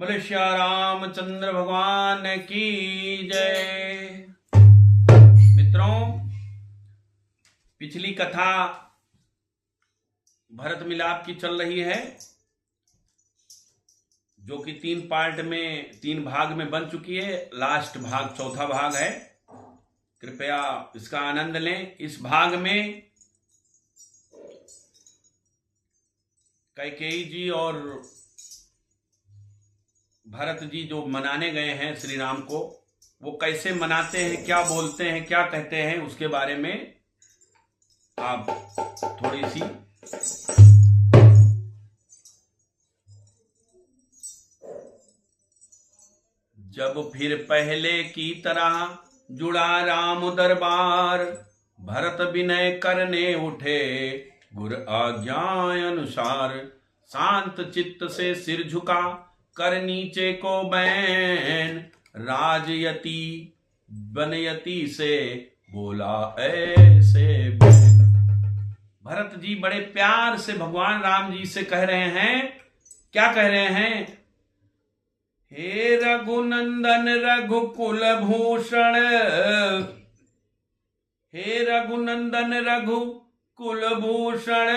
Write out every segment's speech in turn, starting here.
बोले श्री रामचंद्र भगवान की जय। मित्रों, पिछली कथा भरत मिलाप की चल रही है, जो कि 3 भाग में बन चुकी है। लास्ट भाग चौथा भाग है। कृपया इसका आनंद लें। इस भाग में कैकेयी जी और भरत जी जो मनाने गए हैं श्री राम को, वो कैसे मनाते हैं, क्या बोलते हैं, क्या कहते हैं, उसके बारे में आप थोड़ी सी जब फिर पहले की तरह जुड़ा राम दरबार, भरत विनय करने उठे गुर आज्ञा अनुसार, शांत चित्त से सिर झुका कर नीचे को बैन, राजयति बनयति से बोला ऐसे बैन। भरत जी बड़े प्यार से भगवान राम जी से कह रहे हैं, क्या कह रहे हैं? हे रघुनंदन रघुकुल भूषण, हे रघुनंदन रघुकुल भूषण,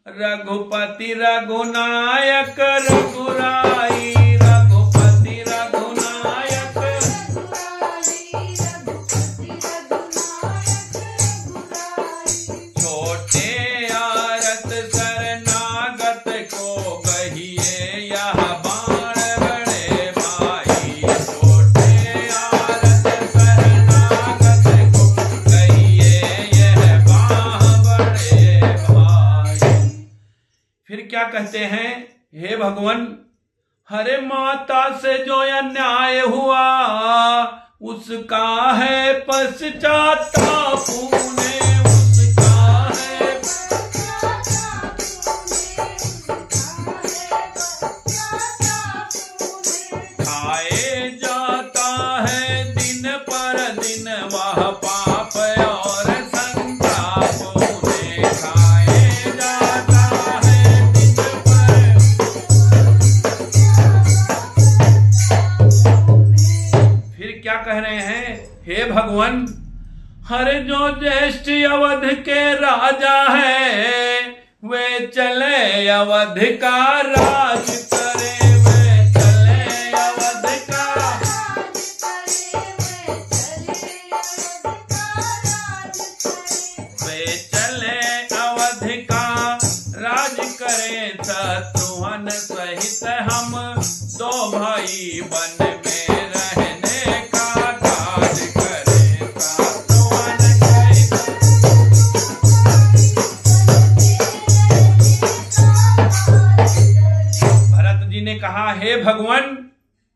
रघुपति रघुनायक रघुराई, रघुपति रघुनायक, छोटे आरत शरणागत को कहिए यह बाण बड़े भाई, छोटे आरत शरणागत को कहिए यह बाण बड़े भाई। फिर क्या कहते हैं? हे भगवान, हरे माता से जो अन्याय हुआ उसका है पश्चाताप उन्हें, उसका है खाए जाता है दिन पर दिन वह पाप और संताप उन्हें, खाए जाता है दिन पर। फिर क्या कह रहे हैं? हे भगवान, हर जो ज्येष्ठ अवध के राजा है वे चले अवध का राज करे, वे चले अवध का, वे चले अवध का राज करे, शत्रुघ्न सहित हम दो भाई वन में रहने का काज करें, शत्रुघ्न सहित। भरत जी ने कहा, हे भगवान,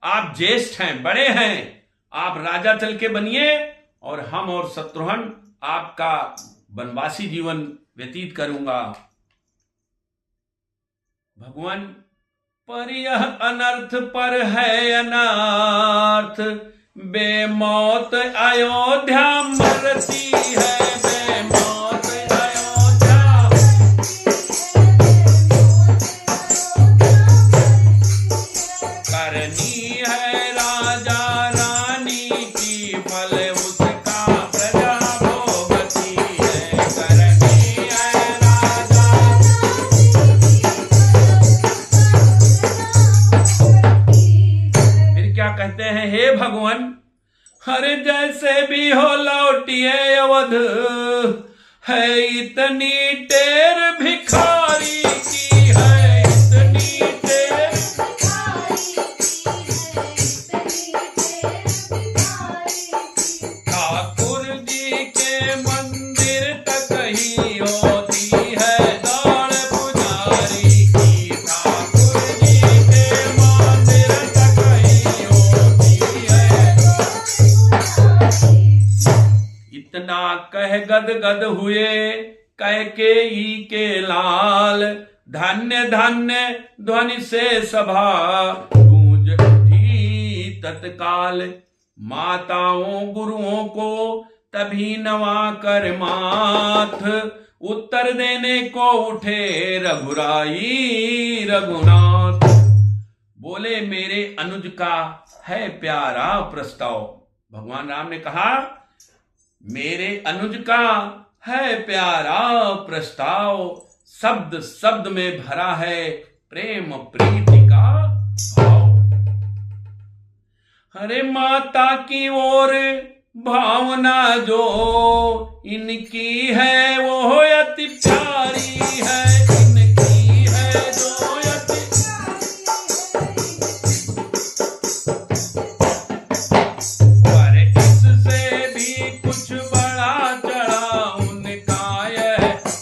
आप ज्येष्ठ हैं, बड़े हैं, आप राजा चल के बनिए और हम और शत्रुघ्न आपका वनवासी जीवन व्यतीत करूंगा। भगवान, पर यह अनर्थ पर है अनर्थ, बेमौत अयोध्या मरती है, बेमौत अयोध्या, करनी है राजा रानी की फल उसका प्रजा भोगती है, करनी है राजा। फिर क्या कहते हैं? हे भगवान, हर जैसे भी हो लौटिए अवध, है इतनी टेर भिखारी की, है इतनी टेर, ठाकुर जी के मंदिर तक ही होती है दौड़ पुजारी की, ठाकुर जी के मंदिर तक ही होती है। इतना कह गद गद हुए कैकेयी के लाल, धन्य धन्य ध्वनि से सभा गूंज उठी तत्काल, माताओं गुरुओं को तभी नवा कर माथ, उत्तर देने को उठे रघुराई रघुनाथ। बोले मेरे अनुज का है प्यारा प्रस्ताव। भगवान राम ने कहा मेरे अनुज का है प्यारा प्रस्ताव, शब्द शब्द में भरा है प्रेम प्रीति का भाव। अरे माता की ओर भावना जो इनकी है वो अति प्यारी है, इनकी है जो अति पर इससे भी कुछ बड़ा चढ़ा उनका यह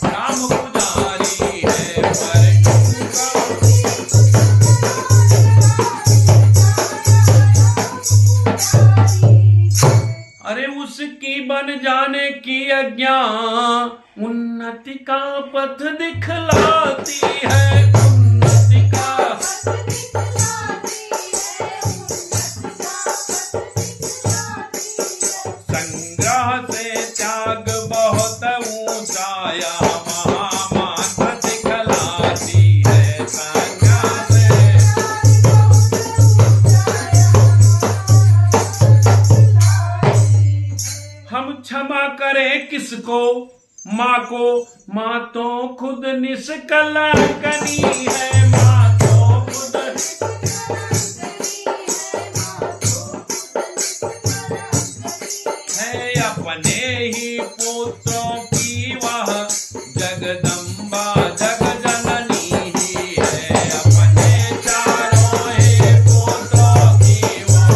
राम पुजारी है। पर अरे उसकी बन जाने की आज्ञा उन्नति का पथ दिखलाती है, उन्नति का संग्रह से त्याग बहुत ऊंचा यह महामात्र दिखलाती है, संग्रह से हम क्षमा करें किसको, माँ को, माँ तो खुद निष्कलंकनी है, माँ तो खुद है अपने ही पुत्रों की वह जगदम्बा जग जननी ही है, अपने चारों ही पुत्रों की वह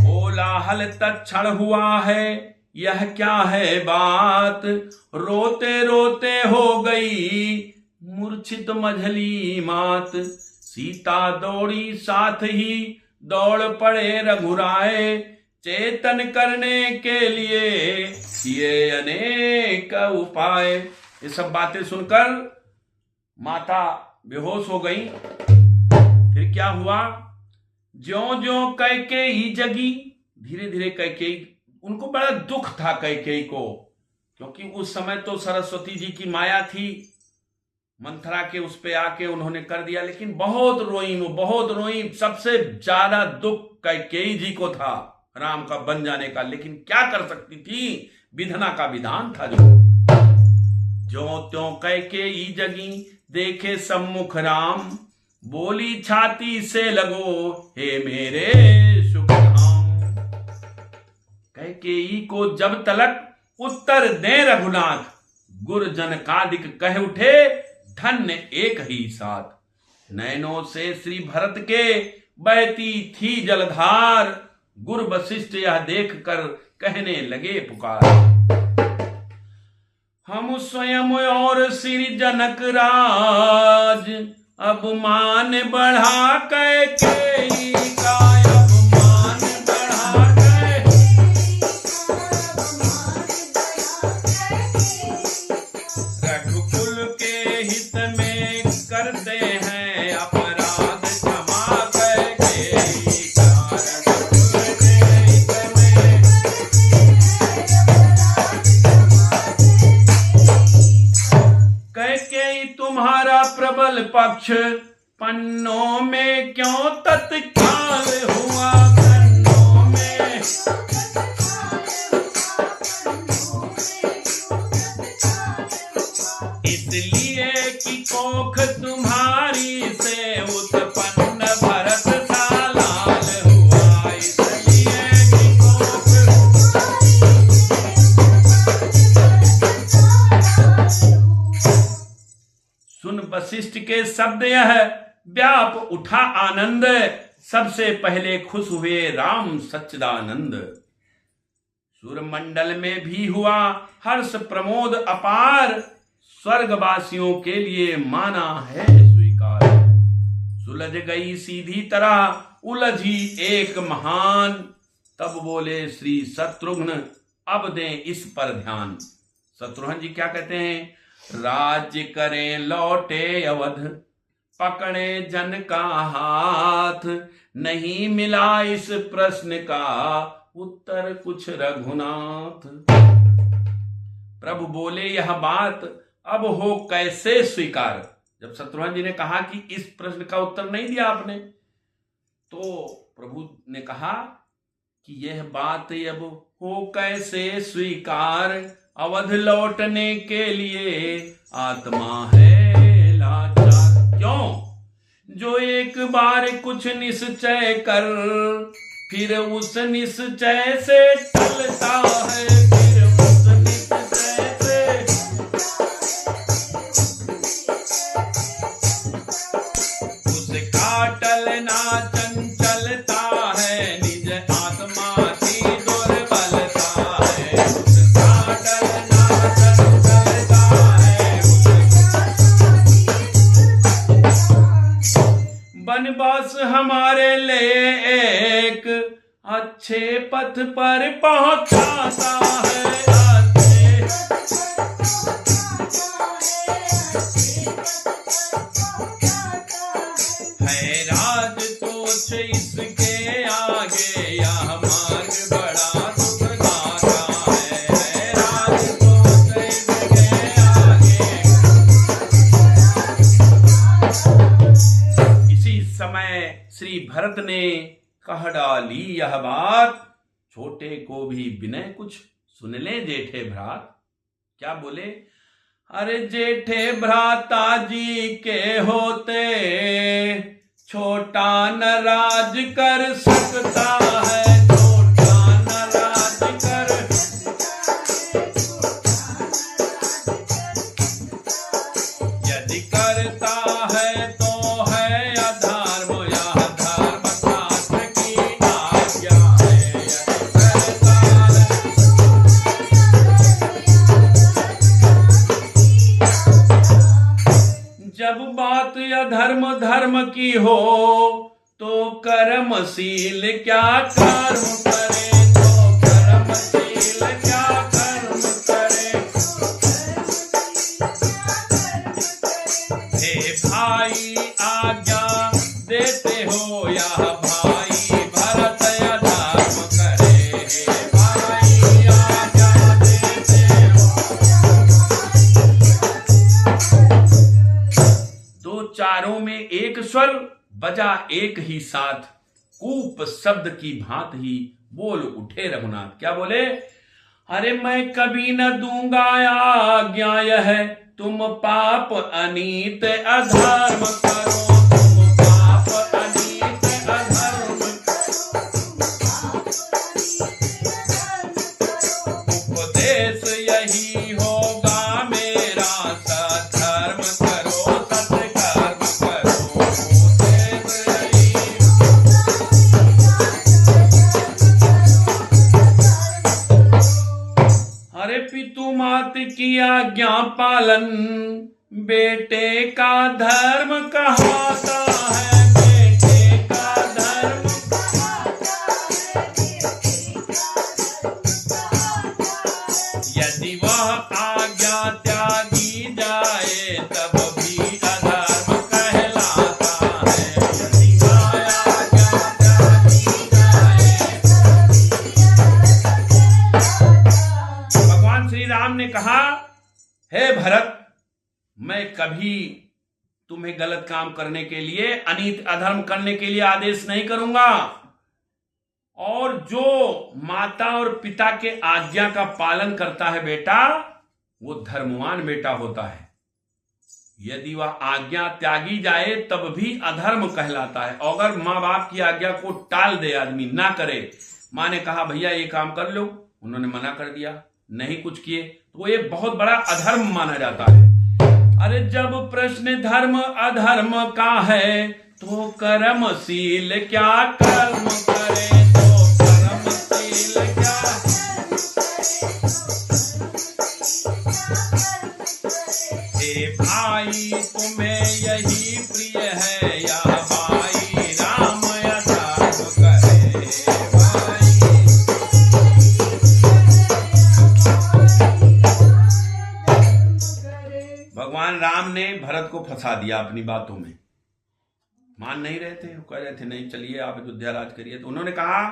कोलाहल तत्क्षण हुआ है, यह क्या है बात, रोते रोते हो गई मूर्छित मझली मात। सीता दौड़ी साथ ही दौड़ पड़े रघुराए, चेतन करने के लिए किए अनेक उपाय। ये सब बातें सुनकर माता बेहोश हो गई। फिर क्या हुआ, ज्यों ज्यों कैकेयी जगी, धीरे धीरे कैकेयी, उनको बड़ा दुख था कैकेयी को, क्योंकि उस समय तो सरस्वती जी की माया थी, मंथरा के उस पे आके उन्होंने कर दिया, लेकिन बहुत रोई वो, बहुत रोई। सबसे ज्यादा दुख कैकेयी जी को था राम का बन जाने का, लेकिन क्या कर सकती थी, विधना का विधान था। जो त्यों कैकेयी जगी देखे सम्मुख राम, बोली छाती से लगो हे मेरे सुख धाम। कैकेयी को जब तलक उत्तर दे रघुनाथ, गुरजन कादिक कह उठे धन्य एक ही साथ। नैनों से श्री भरत के बहती थी जलधार, गुरु वशिष्ठ यह देख कर कहने लगे पुकार। हम स्वयं और श्री जनक राज अब मान बढ़ा कैकेयी का, अब मान बढ़ा रघुकुल के हित में करते हैं अपराध क्षमा कैकेयी का, रघुकुल के हित में। कैकेयी तुम्हारा प्रबल पक्ष पन्नों में क्यों तत्काल हुआ, पन्नों में इसलिए कि कोख तुम्हारी से उत्पन्न भरत सा लाल हुआ, इसलिए कि कोख। सुन वशिष्ठ के शब्द यह व्याप उठा आनंद, सबसे पहले खुश हुए राम सच्चिदानंद। सूर्यमंडल में भी हुआ हर्ष प्रमोद अपार, स्वर्गवासियों के लिए माना है स्वीकार। सुलझ गई सीधी तरह उलझी एक महान, तब बोले श्री शत्रुघ्न अब दें इस पर ध्यान। शत्रुघ्न जी क्या कहते हैं, राज्य करें लौटे अवध, पकड़े जन का हाथ, नहीं मिला इस प्रश्न का उत्तर कुछ रघुनाथ। प्रभु बोले यह बात अब हो कैसे स्वीकार। जब शत्रुघ्न जी ने कहा कि इस प्रश्न का उत्तर नहीं दिया आपने, तो प्रभु ने कहा कि यह बात अब हो कैसे स्वीकार, अवध लौटने के लिए आत्मा है लाचार। क्यों? जो एक बार कुछ निश्चय कर, फिर उस निश्चय से टलता है, फिर उस निश्चय से उसका टलना चंचलता है, निज आत्मा की दुर्बलता है, उसका टलना चंचलता है। बनवास हमारे लिए एक अच्छे पथ पर पहुंचाता है, है राज तोछ इसके आगे, यह मार्ग बड़ा दुखदाता है राज तोछ इसके आगे। इसी समय श्री भरत ने कह डाली यह बात, छोटे को भी विनय कुछ सुन ले जेठे भ्रात। क्या बोले? अरे जेठे भ्राता जी के होते, छोटा न राज कर सकता है, छोटा न राज कर। यदि करता है तो है अधर्म, यह धर्म शास्त्र की आज्ञा है, यदि करता है। जब बात अधर्म धर्म की हो, तो कर्मशील क्या कर्म करे, तो कर्मशील क्या कर्म करे। हे भाई आज्ञा देते हो, यह भाई भरत अधर्म करे, हे भाई आज्ञा देते हो। दो चारों में एक स्वर बजा एक ही साथ, कूप शब्द की भांत ही बोल उठे रघुनाथ। क्या बोले? अरे मैं कभी न दूंगा आज्ञा यह, तुम पाप अनीत अधर्म करो, तुम पाप अनीत अधर्म। उपदेश यही होगा मेरा, सधर्म करो सत्कर्म करो, उपदेश यही। अरे पितु मात की आज्ञा पालन, बेटे का धर्म कहलाता है, बेटे का धर्म यदि वह आज्ञा त्यागी जाए, तब भी अधर्म कहलाता है, यदि वह आज्ञा त्यागी जाए। भगवान श्री राम ने कहा, हे भरत, मैं कभी तुम्हें गलत काम करने के लिए, अनीत अधर्म करने के लिए आदेश नहीं करूंगा, और जो माता और पिता के आज्ञा का पालन करता है बेटा, वो धर्मवान बेटा होता है। यदि वह आज्ञा त्यागी जाए तब भी अधर्म कहलाता है। अगर माँ बाप की आज्ञा को टाल दे, आदमी ना करे, माँ ने कहा भैया ये काम कर लो, उन्होंने मना कर दिया, नहीं कुछ किए, तो वो एक बहुत बड़ा अधर्म माना जाता है। अरे जब प्रश्न धर्म अधर्म का है, तो कर्मशील क्या कर्म करे, तो कर्मशील क्या। हे भाई तुम्हें यही प्रिय है, या भाई राम अधर्म करे, भाई। भगवान राम ने भरत को फंसा दिया अपनी बातों में, मान नहीं रहे थे, कह रहे थे नहीं चलिए आप अयोध्या राज करिए। तो उन्होंने कहा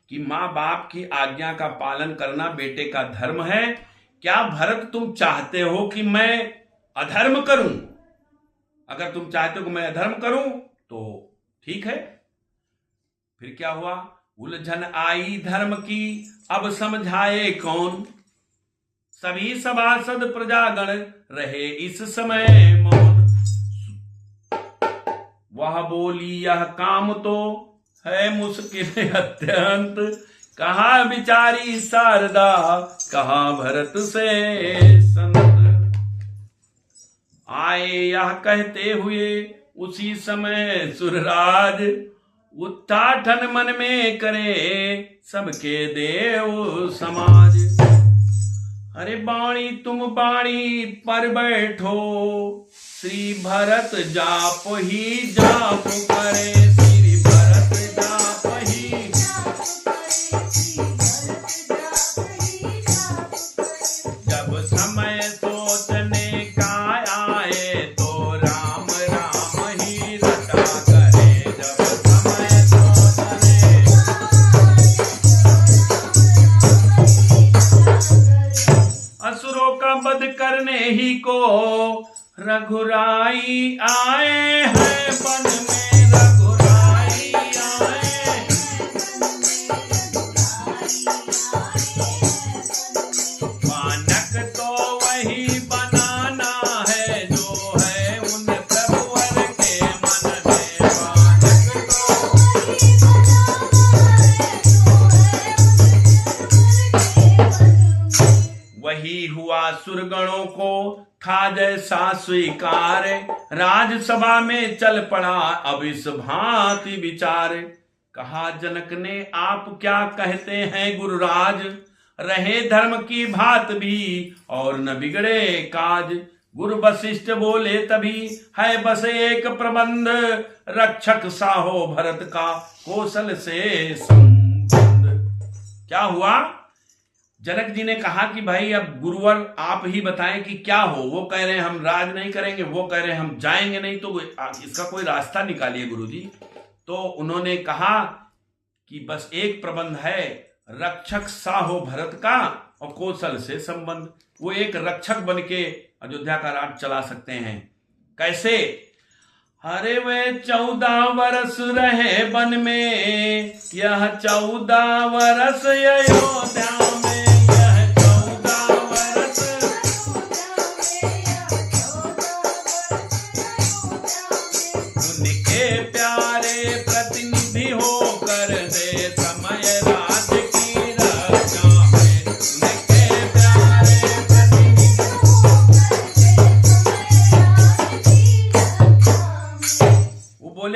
कि माँ बाप की आज्ञा का पालन करना बेटे का धर्म है। क्या भरत तुम चाहते हो कि मैं अधर्म करूं? अगर तुम चाहते हो कि मैं अधर्म करूं तो ठीक है। फिर क्या हुआ? उलझन आई धर्म की, अब समझाए कौन, सभी सभासद प्रजागण रहे इस समय मौन। वह बोली यह काम तो है मुश्किल अत्यंत, कहा बिचारी शारदा, कहा भरत से संत। आए यह कहते हुए उसी समय सुरराज, उत्थाटन मन में करे सबके देव समाज। अरे बाणी तुम बाणी पर बैठो, श्री भरत जाप ही जाप करे, श्री भरत जाप ही जब समय सोचने का आए तो राम राम ही रटा करे, जब समय सोचने असुरों का वध करने ही को रघुराई आए हैं वन में, रघुराई आए मानक तो वही बनाना है जो है उन प्रभुवर के मन में, मानक तो वही हुआ सुरगणों को था जैसा स्वीकार, राजसभा में चल पड़ा अब इस भांति विचार। कहा जनक ने आप क्या कहते हैं गुरुराज, रहे धर्म की बात भी और न बिगड़े काज। गुरु वशिष्ठ बोले तभी है बस एक प्रबंध, रक्षक साहो भरत का कौशल से संबंध। क्या हुआ? जनक जी ने कहा कि भाई अब गुरुवर आप ही बताएं कि क्या हो। वो कह रहे हैं हम राज नहीं करेंगे, वो कह रहे हैं हम जाएंगे नहीं, तो इसका कोई रास्ता निकालिए गुरुजी। तो उन्होंने कहा कि बस एक प्रबंध है, रक्षक साहो भरत का और कौशल से संबंध। वो एक रक्षक बन के अयोध्या का राज चला सकते हैं। कैसे? अरे वे 14 वर्ष रहे वन में, यह 14 वर्ष अयोध्या में,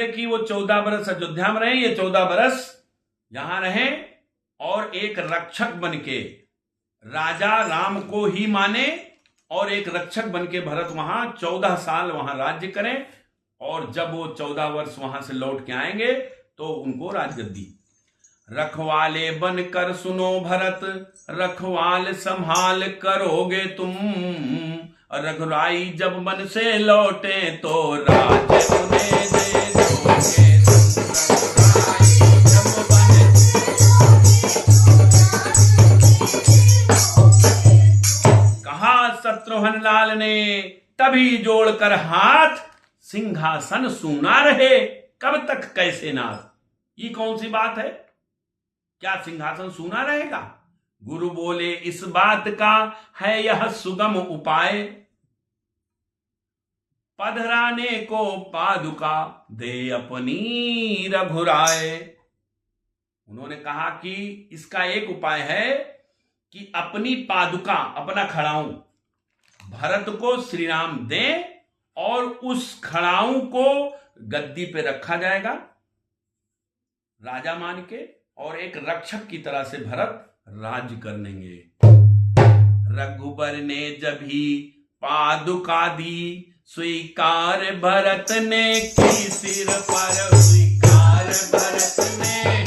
कि वो 14 बरस अयोध्या में रहे, ये 14 बरस यहां रहे और एक रक्षक बनके राजा राम को ही माने और एक रक्षक बनके भरत वहां 14 साल वहां राज्य करें। और जब वो 14 वर्ष वहां से लौट के आएंगे तो उनको राजगद्दी। रखवाले बनकर सुनो भरत, रखवाल संभाल करोगे तुम, रघुराई जब मन से लौटे तो राज्य उन्हें दे दोगे। कहा शत्रुघ्न लाल ने तभी जोड़कर हाथ, सिंहासन सूना रहे कब तक कैसे नाथ। ये कौन सी बात है? क्या सिंहासन सूना रहेगा? गुरु बोले इस बात का है यह सुगम उपाय, पधराने को पादुका दे अपनी रघुराय। उन्होंने कहा कि इसका एक उपाय है कि अपनी पादुका, अपना खड़ाऊं भरत को श्री राम दें और उस खड़ाऊं को गद्दी पे रखा जाएगा राजा मान के, और एक रक्षक की तरह से भरत राज्य करेंगे। रघुबर ने जब ही पादुका दी, स्वीकार भरत ने की सिर पर, स्वीकार भरत ने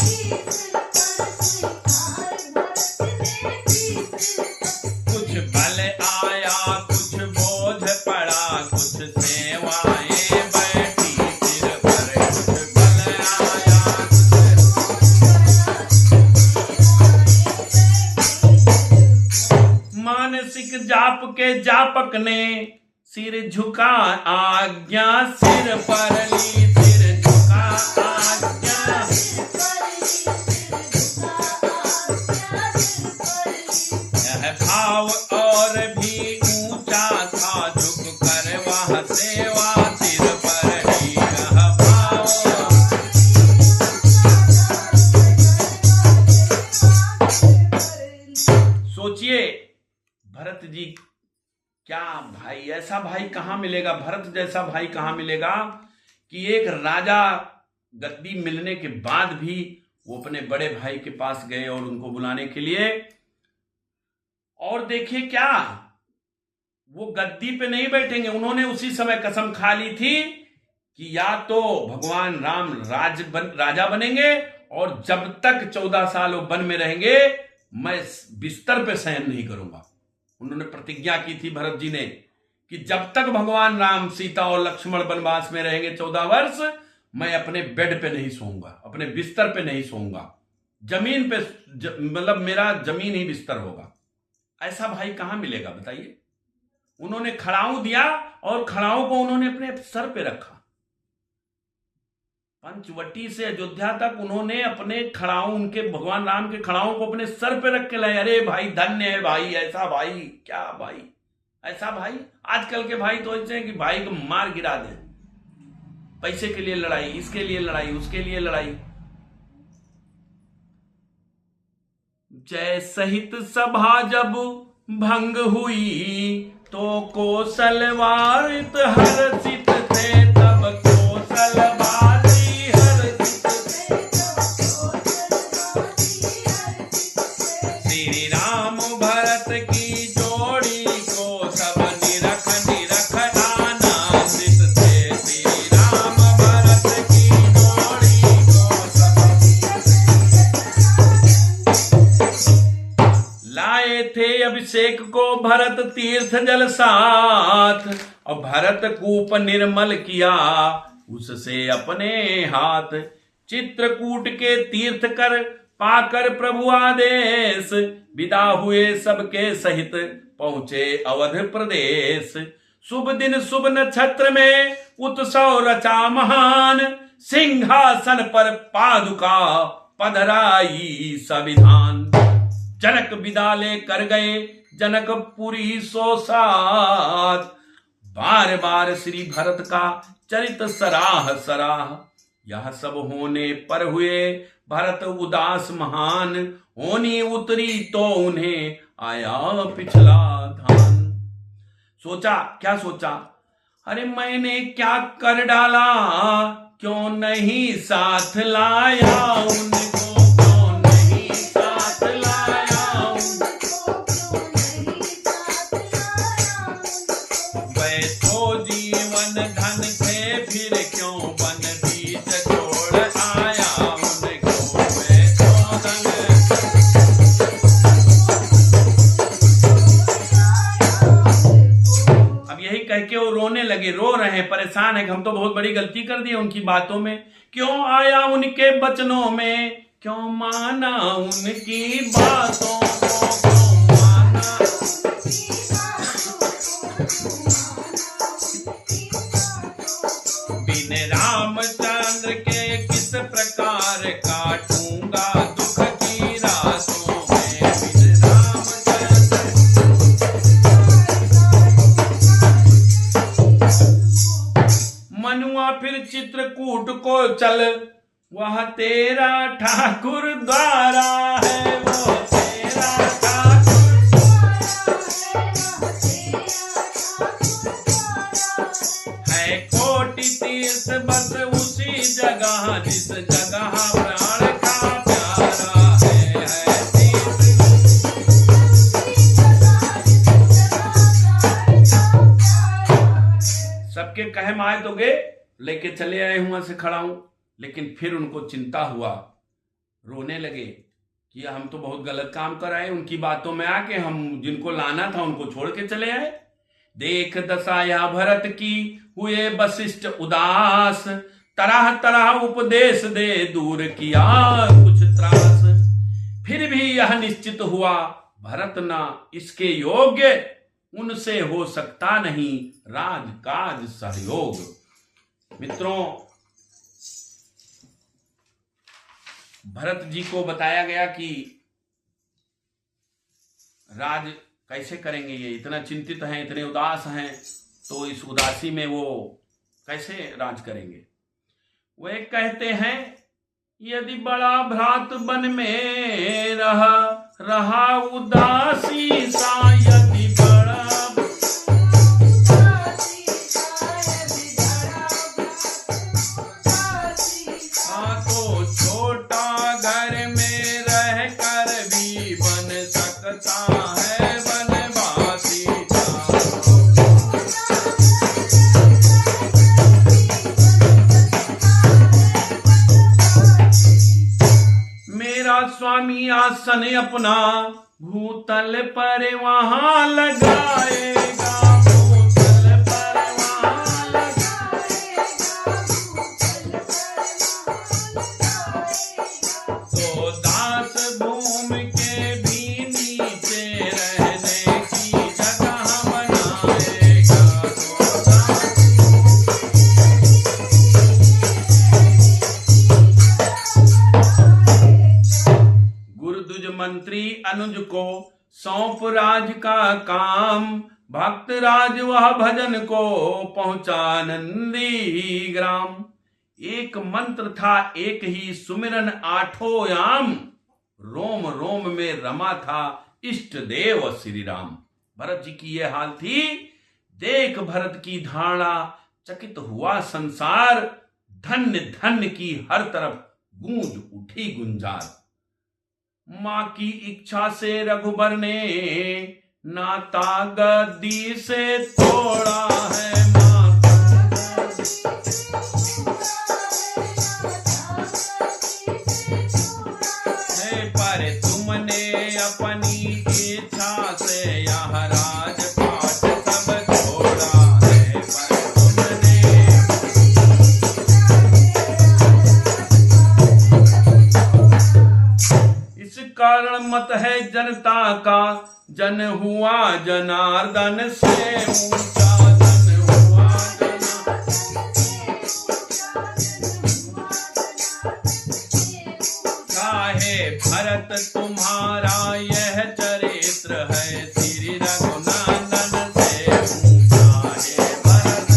कुछ बल आया कुछ बोझ पड़ा, कुछ सेवाएं बैठी सिर पर, कुछ बल आया मानसिक जाप के जापक ने सिर झुका आज्ञा सिर पर ली, सिर झुका आज्ञा। यह भाव और भी ऊंचा था, झुक कर वह सेवा सिर पर ली। यह भाव सोचिए भरत जी, क्या भाई, ऐसा भाई कहां मिलेगा, भरत जैसा भाई कहां मिलेगा कि एक राजा गद्दी मिलने के बाद भी वो अपने बड़े भाई के पास गए और उनको बुलाने के लिए, और देखिए क्या, वो गद्दी पे नहीं बैठेंगे। उन्होंने उसी समय कसम खा ली थी कि या तो भगवान राम राजा बनेंगे और जब तक 14 साल वो वन में रहेंगे मैं बिस्तर पे शयन नहीं करूंगा। उन्होंने प्रतिज्ञा की थी भरत जी ने कि जब तक भगवान राम, सीता और लक्ष्मण वनवास में रहेंगे 14 वर्ष, मैं अपने बेड पे नहीं सोऊंगा, अपने बिस्तर पे नहीं सोऊंगा, जमीन पे मतलब मेरा जमीन ही बिस्तर होगा। ऐसा भाई कहां मिलेगा बताइए। उन्होंने खड़ाऊ दिया और खड़ाऊ को उन्होंने अपने सर पे रखा। पंचवटी से अयोध्या तक उन्होंने अपने खड़ाऊ, उनके भगवान राम के खड़ाऊ को अपने सर पे रख के लाए। अरे भाई धन्य है भाई, ऐसा भाई, क्या भाई, ऐसा भाई। आजकल के भाई तो ऐसे हैं कि भाई को मार गिरा दें, पैसे के लिए लड़ाई, इसके लिए लड़ाई, उसके लिए लड़ाई। जय सहित सभा जब भंग हुई तो कौशलवारित हर्षित थे, तब कौशलवारी हर्षित थे। श्री राम भरत की जोड़ी को सब निरख निरख आनंदित थे। श्री राम भरत की जोड़ी को सब लाए थे अभिषेक को भरत तीर्थ जल साथ, और भरत कूप निर्मल किया उससे अपने हाथ। चित्रकूट के तीर्थ कर पाकर प्रभु आदेश, विदा हुए सबके सहित पहुंचे अवध प्रदेश। शुभ दिन शुभ नक्षत्र में उत्सव रचा महान, सिंहासन पर पादुका पधराई संविधान। जनक विदा ले कर गए जनकपुरी सो साथ, बार बार श्री भरत का चरित सराह सराह। यह सब होने पर हुए भरत उदास महान, होनी उतरी तो उन्हें आया पिछला धान। सोचा, क्या सोचा, अरे मैंने क्या कर डाला, क्यों नहीं साथ लाया उनको, क्यों नहीं साथ लाया उनको। वे तो जीवन धन थे फिर क्यों बन बीच छोड़ आया उनको। वे तो धन कह के वो रोने लगे, रो रहे हैं, परेशान है कि हम तो बहुत बड़ी गलती कर दी उनकी बातों में। क्यों आया उनके वचनों में, क्यों माना उनकी बातों को, क्यों माना। बिन रामचंद्र के किस प्रकार काटूंगा दुख की रातों में। बिन रामचंद्र मनुआ फिर चित्रकूट को चल, वह तेरा ठाकुर द्वारा है, वो तेरा ठाकुर है। कोटि तीर्थ बस उसी जगह जिस जगह प्राण का प्यारा है। सबके कहे माए तो गए, लेके चले आए हुआ से खड़ा हूं। लेकिन फिर उनको चिंता हुआ, रोने लगे कि हम तो बहुत गलत काम कर आए, उनकी बातों में आके हम जिनको लाना था उनको छोड़ के चले आए। देख दशाया भरत की हुए वशिष्ठ उदास, तरह तरह उपदेश दे दूर किया कुछ त्रास। फिर भी यह निश्चित हुआ भरत ना इसके योग्य, उनसे हो सकता नहीं राजकाज सहयोग। मित्रों, भरत जी को बताया गया कि राज कैसे करेंगे, ये इतना चिंतित हैं, इतने उदास हैं, तो इस उदासी में वो कैसे राज करेंगे। वे कहते हैं, यदि बड़ा भ्रात बन में रहा उदासी सा, यदि बड़ा तो छोटा घर में रह कर भी बन सकता है बनवासी। मेरा स्वामी आसन अपना भूतल पर वहां लगाएगा, भूतल पर वहां लगाएगा, तो दास भूमि के भी नीचे रहने की जगह बनाएगा। गुरुद्विज मंत्री अनुज को सौंप राज का काम, भक्त राज वह भजन को पहुंचा नंदी ग्राम। एक मंत्र था एक ही सुमिरन आठों याम, रोम रोम में रमा था इष्ट देव श्री राम। भरत जी की यह हाल थी, देख भरत की धारणा चकित हुआ संसार, धन्य धन्य की हर तरफ गूंज उठी गुंजार। मां की इच्छा से रघुबर ने नाता गद्दी से तोड़ा है, मां पर तुमने अपनी इच्छा से यह राजपाट सब छोड़ा है, पर तुमने इस कारण मत है जनता का, जन हुआ जनार्दन से ऊंचा, जन हुआ काहे भरत तुम्हारा यह चरित्र है, श्री रघुनंदन से ऊंचा है भरत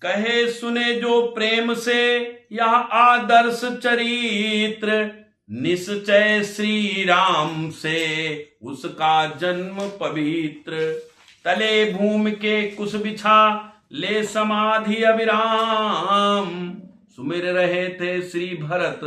कहे सुने जो प्रेम से यह आदर्श चरित्र, निश्चय श्री राम से उसका जन्म पवित्र। तले भूमि के कुश बिछा ले समाधि अविराम, सुमिर रहे थे श्री भरत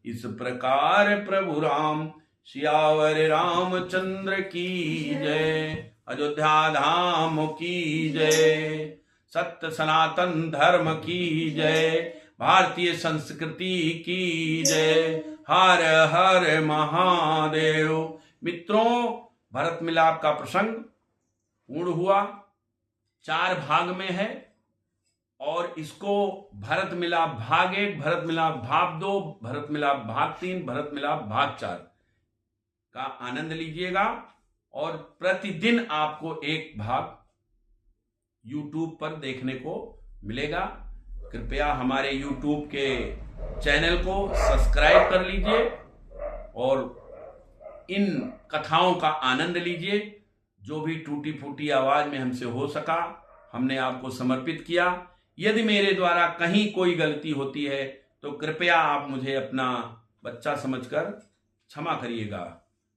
इस प्रकार प्रभु राम। सियावर रामचंद्र की जय, अयोध्या धाम की जय, सत्य सनातन धर्म की जय, भारतीय संस्कृति की जय, हर हर महादेव। मित्रों, भरत मिलाप का प्रसंग पूर्ण हुआ, 4 भाग में है, और इसको भरत मिलाप भाग 1, भरत मिलाप भाग 2, भरत मिलाप भाग 3, भरत मिलाप भाग 4 का आनंद लीजिएगा। और प्रतिदिन आपको एक भाग YouTube पर देखने को मिलेगा। कृपया हमारे YouTube के चैनल को सब्सक्राइब कर लीजिए और इन कथाओं का आनंद लीजिए। जो भी टूटी फूटी आवाज में हमसे हो सका हमने आपको समर्पित किया। यदि मेरे द्वारा कहीं कोई गलती होती है तो कृपया आप मुझे अपना बच्चा समझकर क्षमा करिएगा।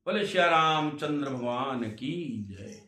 बोले श्री रामचंद्र भगवान की जय।